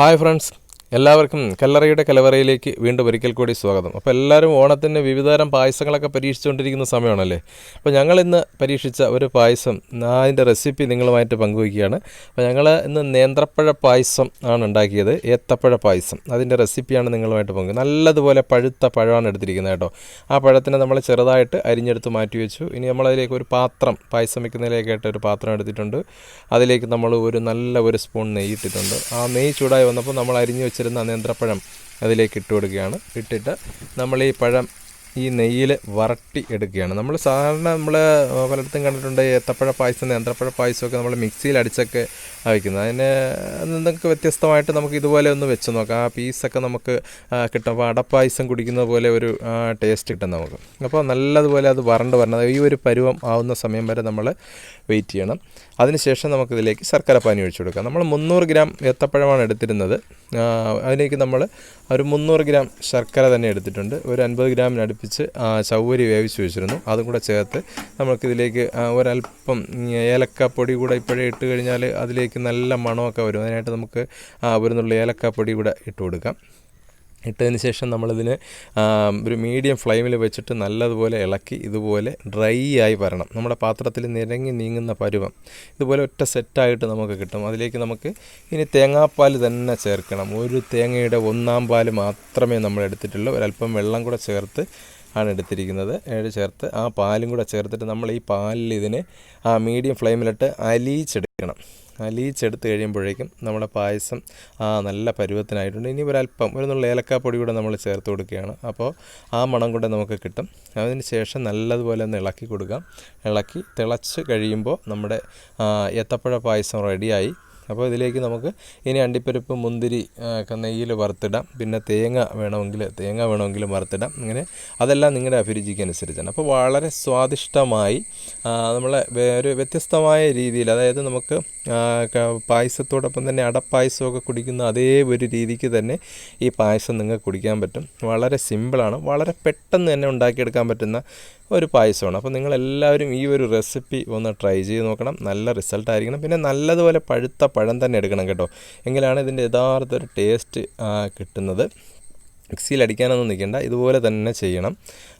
Hi friends, എല്ലാവർക്കും കല്ലറയുടെ കലവറയിലേക്ക് വീണ്ടും ഒരിക്കൽ കൂടി സ്വാഗതം. അപ്പോൾ എല്ലാവരും ഓണത്തിന് വിവിധതരം പായസങ്ങളൊക്കെ പരീക്ഷിച്ചുകൊണ്ടിരിക്കുന്ന സമയമാണല്ലേ. അപ്പോൾ ഞങ്ങളിന്ന് പരീക്ഷിച്ച ഒരു പായസം, അതിൻ്റെ റെസിപ്പി നിങ്ങളുമായിട്ട് പങ്കുവയ്ക്കുകയാണ്. അപ്പോൾ ഞങ്ങൾ ഇന്ന് നേന്ത്രപ്പഴ പായസം ആണ് ഉണ്ടാക്കിയത്, ഏത്തപ്പഴ പായസം. അതിൻ്റെ റെസിപ്പിയാണ് നിങ്ങളുമായിട്ട് പങ്കുവയ്ക്കുന്നത്. നല്ലതുപോലെ പഴുത്ത പഴമാണ് എടുത്തിരിക്കുന്നത് കേട്ടോ. ആ പഴത്തിനെ നമ്മൾ ചെറുതായിട്ട് അരിഞ്ഞെടുത്ത് മാറ്റി വെച്ചു. ഇനി നമ്മളതിലേക്ക് ഒരു പാത്രം, പായസം വയ്ക്കുന്നതിലേക്കായിട്ട് ഒരു പാത്രം എടുത്തിട്ടുണ്ട്. അതിലേക്ക് നമ്മൾ ഒരു സ്പൂൺ നെയ്യ് ഇട്ടിട്ടുണ്ട്. ആ നെയ്യ് ചൂടായി വന്നപ്പോൾ നമ്മൾ അരിഞ്ഞ് വെച്ചിരുന്ന നേന്ത്രപ്പഴം അതിലേക്ക് ഇട്ട് കൊടുക്കുകയാണ്. ഇട്ടിട്ട് നമ്മൾ ഈ പഴം ഈ നെയ്യിൽ വരട്ടി എടുക്കുകയാണ്. നമ്മൾ സാധാരണ പലയിടത്തും കണ്ടിട്ടുണ്ട് ഏത്തപ്പഴ പായസം, നേന്ത്രപ്പഴ പായസമൊക്കെ നമ്മൾ മിക്സിയിൽ അടിച്ചൊക്കെ വയ്ക്കുന്നത്. അതിന് നിന്നൊക്കെ വ്യത്യസ്തമായിട്ട് നമുക്ക് ഇതുപോലെ ഒന്ന് വെച്ച് നോക്കാം. ആ പീസൊക്കെ നമുക്ക് കിട്ടും. അപ്പോൾ അടപ്പായസം കുടിക്കുന്ന പോലെ ഒരു ടേസ്റ്റ് കിട്ടും നമുക്ക്. അപ്പോൾ നല്ലതുപോലെ അത് വരണ്ട് വരണം. ഈ ഒരു പരുവം ആവുന്ന സമയം വരെ നമ്മൾ വെയിറ്റ് ചെയ്യണം. അതിനുശേഷം നമുക്കിതിലേക്ക് ശർക്കര പാനി ഒഴിച്ചു കൊടുക്കാം. നമ്മൾ 300 ഗ്രാം ഏത്തപ്പഴമാണ് എടുത്തിരുന്നത്. അതിലേക്ക് നമ്മൾ ഒരു 300 ഗ്രാം ശർക്കര തന്നെ എടുത്തിട്ടുണ്ട്. ഒരു 50 ഗ്രാമിനടുപ്പിച്ച് ചവ്വരി വേവിച്ച് വെച്ചിരുന്നു. അതും കൂടെ ചേർത്ത് നമുക്കിതിലേക്ക് ഒരല്പം ഏലക്കാപ്പൊടി കൂടെ ഇപ്പോഴേ ഇട്ട് കഴിഞ്ഞാൽ അതിലേക്ക് നല്ല മണമൊക്കെ വരും. അതിനായിട്ട് നമുക്ക് ഒരു നുള്ളി ഏലക്കാപ്പൊടി കൂടെ ഇട്ട് കൊടുക്കാം. ഇട്ടതിന് ശേഷം നമ്മളിതിന് ഒരു മീഡിയം ഫ്ലെയിമിൽ വെച്ചിട്ട് നല്ലതുപോലെ ഇളക്കി ഇതുപോലെ ഡ്രൈ ആയി വരണം. നമ്മുടെ പാത്രത്തിൽ നിരങ്ങി നീങ്ങുന്ന പരുവം ഇതുപോലെ ഒറ്റ സെറ്റായിട്ട് നമുക്ക് കിട്ടും. അതിലേക്ക് നമുക്ക് ഇനി തേങ്ങാപ്പാൽ തന്നെ ചേർക്കണം. ഒരു തേങ്ങയുടെ 1/4 പാൽ മാത്രമേ നമ്മൾ എടുത്തിട്ടുള്ളൂ. ഒരല്പം വെള്ളം കൂടെ ചേർത്ത് ആണ് എടുത്തിരിക്കുന്നത്. ചേർത്ത് ആ പാലും കൂടെ ചേർത്തിട്ട് നമ്മൾ ഈ പാലിൽ ഇതിനെ മീഡിയം ഫ്ലെയിമിലിട്ട് അലിയിച്ചെടുക്കണം. അലിയിച്ചെടുത്ത് കഴിയുമ്പോഴേക്കും നമ്മുടെ പായസം നല്ല പരുവത്തിനായിട്ടുണ്ട്. ഇനി ഒരു നുള്ള ഏലക്കാപ്പൊടി കൂടെ നമ്മൾ ചേർത്ത് കൊടുക്കുകയാണ്. അപ്പോൾ ആ മണം കൂടെ നമുക്ക് കിട്ടും. അതിന് ശേഷം നല്ലതുപോലെ ഒന്ന് ഇളക്കി കൊടുക്കാം. ഇളക്കി തിളച്ച് കഴിയുമ്പോൾ നമ്മുടെ ഏത്തപ്പഴ പായസം റെഡിയായി. അപ്പോൾ ഇതിലേക്ക് നമുക്ക് ഇനി അണ്ടിപ്പരിപ്പ്, മുന്തിരി ഒക്കെ നെയ്യിൽ വറുത്തിടാം. പിന്നെ തേങ്ങ വേണമെങ്കിൽ വറുത്തിടാം. ഇങ്ങനെ അതെല്ലാം നിങ്ങളുടെ അഭിരുചിക്ക് അനുസരിച്ചാണ്. അപ്പോൾ വളരെ സ്വാദിഷ്ടമായി നമ്മളെ ഒരു വ്യത്യസ്തമായ രീതിയിൽ, അതായത് നമുക്ക് പായസത്തോടൊപ്പം തന്നെ അടപ്പായസമൊക്കെ കുടിക്കുന്ന അതേ ഒരു രീതിക്ക് തന്നെ ഈ പായസം നിങ്ങൾക്ക് കുടിക്കാൻ പറ്റും. വളരെ സിമ്പിളാണ്, വളരെ പെട്ടെന്ന് തന്നെ ഉണ്ടാക്കിയെടുക്കാൻ പറ്റുന്ന ഒരു പായസമാണ്. അപ്പോൾ നിങ്ങളെല്ലാവരും ഈ ഒരു റെസിപ്പി ഒന്ന് ട്രൈ ചെയ്ത് നോക്കണം. നല്ല റിസൾട്ടായിരിക്കണം. പിന്നെ നല്ലതുപോലെ പഴുത്ത പഴം തന്നെ എടുക്കണം കേട്ടോ. എങ്കിലാണ് ഇതിൻ്റെ യഥാർത്ഥ ഒരു ടേസ്റ്റ് കിട്ടുന്നത്. മിക്സിയിൽ അടിക്കാനൊന്നും നിൽക്കേണ്ട, ഇതുപോലെ തന്നെ ചെയ്യണം.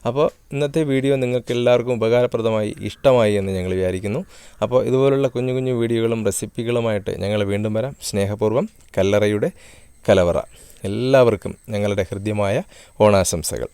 അപ്പോൾ ഇന്നത്തെ വീഡിയോ നിങ്ങൾക്ക് എല്ലാവർക്കും ഉപകാരപ്രദമായി, ഇഷ്ടമായി എന്ന് ഞങ്ങൾ വിചാരിക്കുന്നു. അപ്പോൾ ഇതുപോലുള്ള കുഞ്ഞു കുഞ്ഞു വീഡിയോകളും റെസിപ്പികളുമായിട്ട് ഞങ്ങൾ വീണ്ടും വരാം. സ്നേഹപൂർവ്വം കല്ലറയുടെ കലവറ. എല്ലാവർക്കും ഞങ്ങളുടെ ഹൃദ്യമായ ഓണാശംസകൾ.